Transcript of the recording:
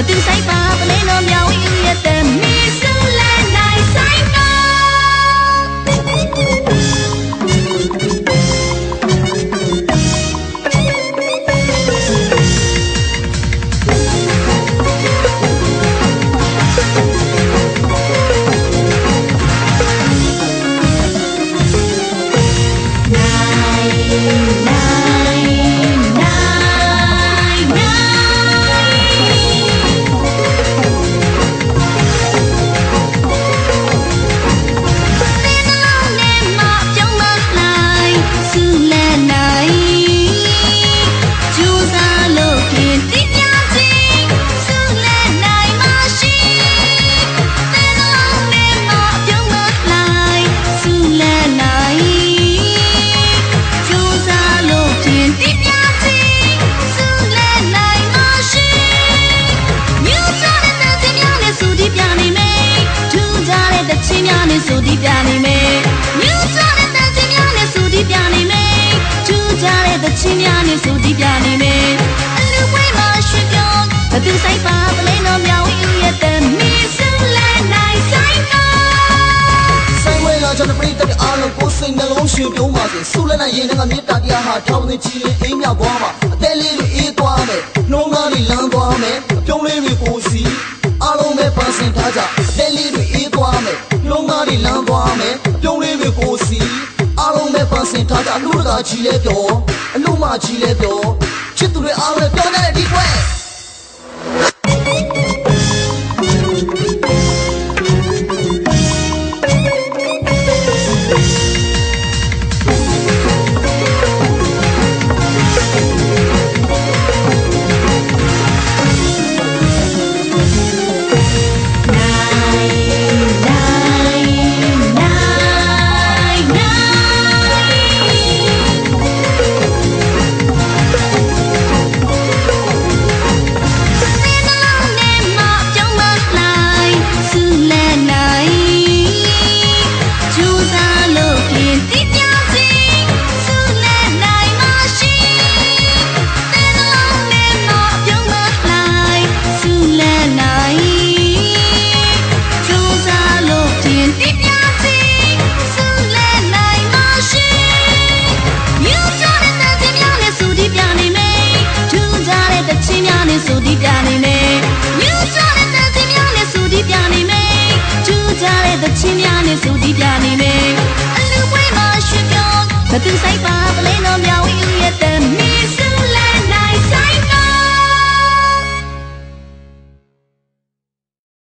သူဆိုင်ပါပလင်းတော်မြောင်ဝီရဲ့တမီဆူလန်နိုင်ဆိုင်ပါဆိုဒီပြနေမယ်မြူးစားတဲ့တန်ချင်းများနဲ့ဆိုဒီပြနေမယ်ထူးခြားတဲ့သချင်းများနဲ့ဆိုဒီပြနေမယ်အလူပွဲမှာရွှေပြောင်းဘသူဆိုင်ပါပလင်းတော်မြောင်ဝီရဲ့တမီဆူလန်နိုင်ဆိုင်ပါဆိုင်ဝဲလာကျွန်တော်ပြည်တဲ့အားလုံးကိုစိတ်နှလုံးရွှေပြုံးပါစေဆူလန်နိုင်ရင်ငါမြေတာတရားဟာထောင်းနေချီရင်အေးမြောက်သွားမှာအသေးလေးတွေအေးသွားမယ်နှုံးသားတွေလမ်းသွားမယ်အပြုံးလေးတွေကိုစီအားလုံးပဲပန်းစင်ထားကြအသေးလေးတွေအေးသွားမယ်နှုံးသားတွေလမ်းသွားမယ်ပြုံးလေးတွေကိုစီအားလုံးပဲပန်းစင်ထားကြလူတကာချီလဲပြောအလူမချီလဲပြောချစ်သူတွေအားလုံးပြောတဲ့ဒီကွယ်ဆိုဒီပြနေမယ်မြူးစားတဲ့တန်ချင်းများနဲ့ဆိုဒီပြနေမယ်ထူးခြားတဲ့သချင်းများနဲ့ဆိုဒီပြနေမယ်အလူပွဲမှာရွှေပြောင်းဘသူဆိုင်ပါ